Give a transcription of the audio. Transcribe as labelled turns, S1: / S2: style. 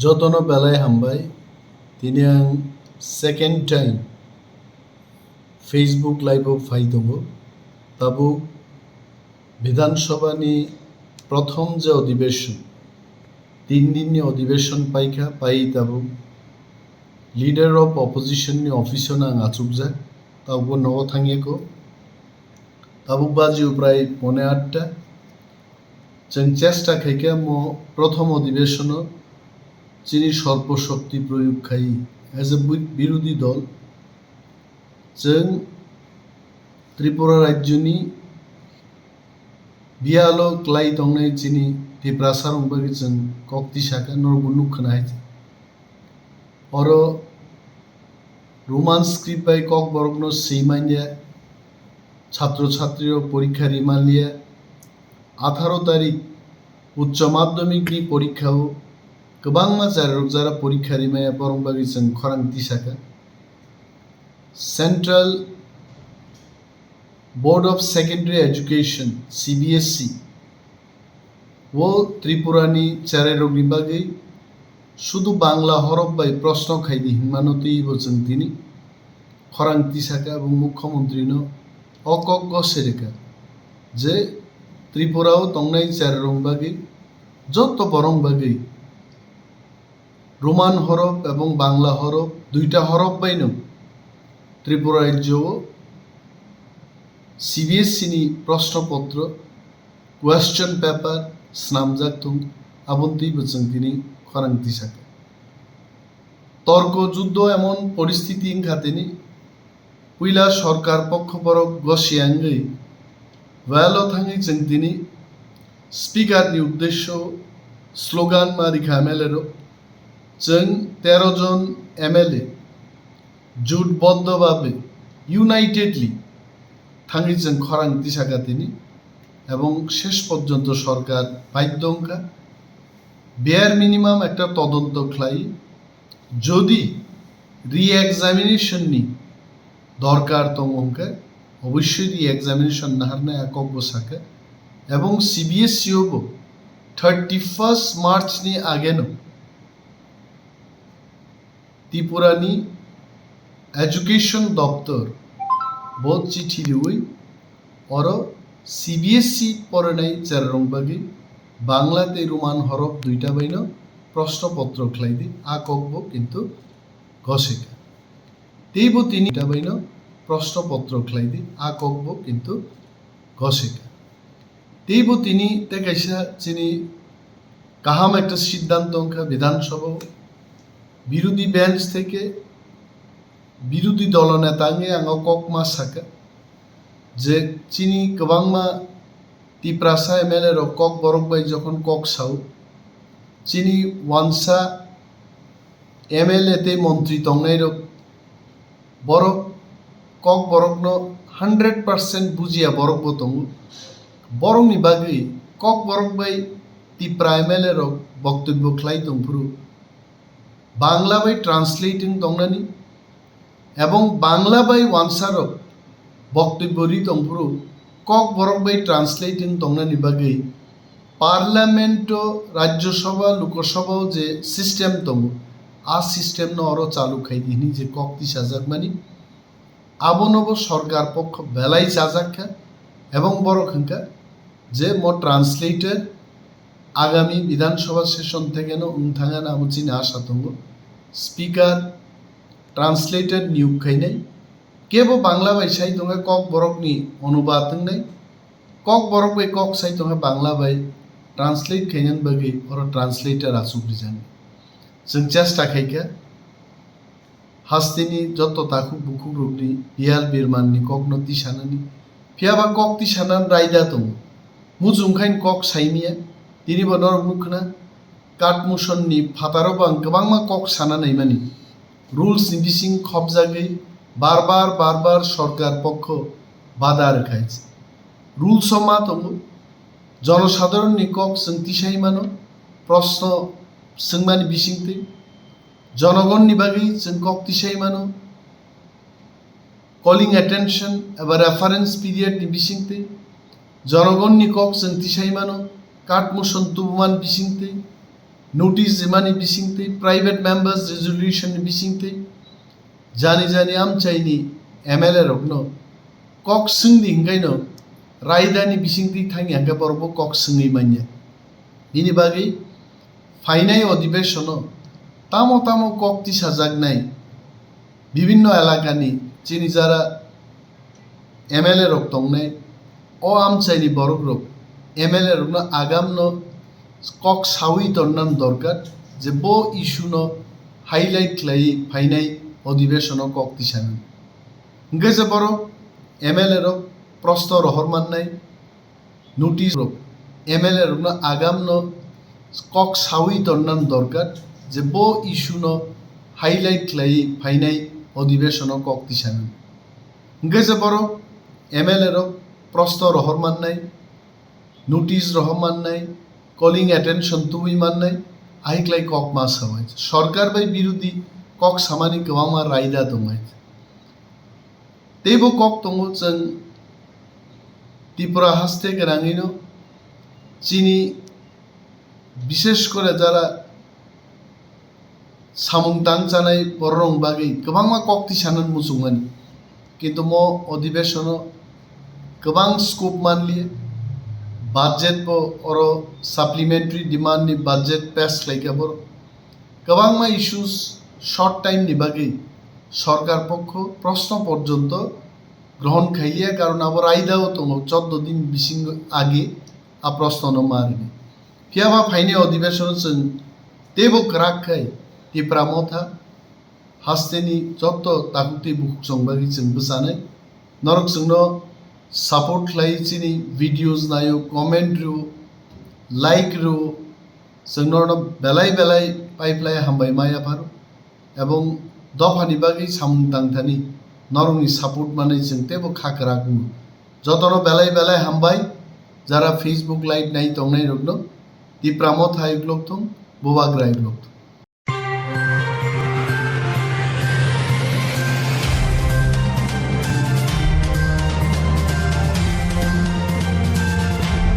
S1: যতন বেলায় হামবাই তিনি आं सेकेंड टाइम फेसबुक लाइव फाइ दङ ताबु विधानसभानि प्रथम जे अधिवेशन 3 दिननि अधिवेशन पाइखा पाइ ताबु लीडर ऑफ ऑपोजिशन नि ऑफिसना आं आचुकजा ताबु नव थाङेको ताबु बाजि प्राय 7:45 जों चेष्टा खाइखा म प्रथम अधिवेशन चीनी सर्पशक्ति प्रयोग खाई एज ए विरोधी दल जों त्रिपुरा राज्यनि बियालो क्लाई दंनाय चीनी तिप्रासा रंबागि जों कक तिसाखा नरबुनु खनाय और रोमान स्क्रिप्ट बाय कक बरगनो सैमानिया छात्र छात्री परीक्षा रिमालिया 18 तारिख उच्च माध्यमिक नि परीक्षाओ गोबां जारा परीक्षा रिमाया बरंबागि जों खरां तिसाखा central board of secondary education CBSE वो त्रिपुरानी चारेरोगनि बागै शुधु बांग्ला हरफ बाय प्रश्न खाइदि हिमानति बचन तिनी खरां तिसाखा एवं मुख्यमंत्रीनो अकग्ग सेरेखा जे त्रिपुराओ तंनाय चारेरों बागै जत बरं बागै रोमान हरफ एवं बांग्ला हरफ दुईटा हरफ बायनो त्रिपुरा राज्य CBSE नि प्रश्नपत्र क्वेश्चन पेपर स्नामजाक्तुं आबन्ति बचन तिनी खरां तिसाखा तर्क युद्ध एमन परिस्थिति खातिनि पुइला सरकार पक्ष बरक गसियांगै वालो थाङै जों तिनी स्पीकर नि उद्देश्य स्लोगान मारिखा एमएलए जों 13 जन एमएलए जुटबद्ध भावे यूनाइटेडली थाङै जों खरां तिसाखा तिनी एवं शेष पर्यन्त सरकार बाध्यंका बेयार मिनिमाम एक तदন্ত ख्लाई जदि रि एग्जामिनेशन नि दरकार दंका अवश्य रि एग्जामिनेशन नाहारनाय एकग्ग साखा एवं CBSE 31 मार्च नि आगेनो त्रिपुरानी एजुकेशन दफ्तर बहुत चिठी दिवई और CBSE पढ़नाय चाररं बागै बांग्लाते रोमान हरफ दुईटा बायनो प्रश्नपत्र ख्लाइदि आकग्ग किन्तु घसेका तेइबो तिनी बायनो प्रश्नपत्र ख्लाइदि आकग्ग किन्तु घसेका तेइबो तिनी तेकाइसा चिनी काहाम एक सिद्धांत अंका विधानसभा বিরোধী বেঞ্চ থেকে বিরোধী দলনেতাঙ্গে आङो ककमा साका जे चीनी गोबांमा तिप्रासा एमएलए रो कक बरक बाय जखन कक साउ चीनी वानसा एमएलए ते मंत्री तंनाय रो बरक कक बरकनो 100% बुजिया बरक बतंग बरकनि बागै कक बरक बाय तिप्रा एमएलए रो बक्तव्य ख्लाय दंफुरु बांग्ला बाय ट्रांसलेटिंग दंनानी एवं बांग्ला बाय वानसार बक्तव्य रि दंफुरु कक बरक बाय ट्रांसलेटिंग दंनानी बागै पार्लियामेंट राज्यसभा लोकसभा जे सिस्टेम दं आ सिस्टेम न अरो चालू खाइदिनि जे कक 30,000 मानी आबनब सरकार पक्ष बेलाय जाजाखा एवं बरक हंका जे म ट्रांसलेटर आगामी विधानसभा सेशन थेकेनो उनथाङा नामुचिन आशा दङ स्पीकर ट्रांसलेटर नियुग खाइनाय केबो बांग्ला बाय साइ दङ कक बरकनि अनुवाद दंनाय कक बरक बाय कक साइ दङ बांग्ला बाय ट्रांसलेट खाइनान बागै और ट्रांसलेटर आसुग्रि जानो जों चेष्टा खाइखा हास्तिनि जत ताखु बुखु रुगनि बियाल बिरमाननि ककनो तिसानानि फियाबा कक तिसानान रायदा दङ मुजुंखाइन कक साइमिया তিনি বনর মুখনা কাটমুসননি ফাতারো बां गोबांमा कक सानानै मानि रुल्स नि बिसिं खबजागै बार सरकार पक्ष बाधा रखाइछ रुल्स मा दङ जनसाधारण नि कक जों तिसाइ मानो प्रश्न सोंमानि बिसिंते जनगण नि बागै जों कक तिसाइ मानो कलिंग अटेंशन एबा रेफरेंस पीरियड नि बिसिंते जनगण नि कक जों तिसाइ मानो काटमुसन तुबमान बिसिंते notice jemani bisingte private members resolution bisingte jani amchaini MLA rokno kok singdi hingaino raidani bisingti thangi hangka porbo kok singi manya bini bagi ফাইনাই অধিবেশন তামো কক তিসাজাগনাই বিভিন্ন এলাকানি চিনি যারা MLA রক দংনাই ও আমচাইনি বরক রক MLA রক আগামন কক সাউই তন্নান দরকার যে বো ইস্যুন হাইলাইট লাই ফাইনাই অধিবেশন কক তিসানো গেছে বড় MLA রক প্রস্ত রহর মাননাই নোটিস রক MLA রক আগামন কক সাউই তন্নান দরকার যে বো ইস্যুন হাইলাইট লাই ফাইনাই অধিবেশন কক তিসানো গেছে বড় MLA রক প্রস্ত রহর মাননাই নোটিস রহর মাননাই কলিং অ্যাটেনশন তুই মাননাই আইকলাই কক মাস হওয়াই সরকার বাই বিরোধী কক সামানি গোবাংমা রায়দা দंगाय তেবো কক দङ जों ত্রিপুরা হাসতে গরাঙিনো চিনি বিশেষ করে যারা সামুংতাং জানাই বরং বাগै गोबांमा কক তিসানাन मुसुंगानि কিন্তু ম অধিবেশন गोबां स्कोप मानलिए बाजेट बो और साप्लिमेंटारी डिमांड नि बाजेट पेस लाइका बर गोबांमा इश्यूज शॉर्ट टाइम नि बागै सरकार पक्ष प्रश्न पर्यन्त ग्रहण खाइलिया कारण अब आइदाओ दङ 14 दिन बिसिंग आगे आ प्रश्न न मारिनि फियाबा फाइने अधिवेशन जों तेबो ग्राखै तिप्रा मथा हास्तेनि जत्त ताकुति बुक संबागि जों बसानाय नरक जोंनो সাপোর্ট লাইছিনি ভিডিওস নায়ো কমেন্ট রু লাইক রু जोंनो बेलाय पाइपलाय हामबाय माया फारो এবং দফানি বাগै সামুংতাংথানি নরংনি সাপোর্ট মানে जों तेबो खाकरा गुनु যতनो बेलाय हामबाय যারা ফেসবুক লাইভ নাই তংনাই রগনো তিপ্রা মথা ইগলক থং बोबाग्रा इगलक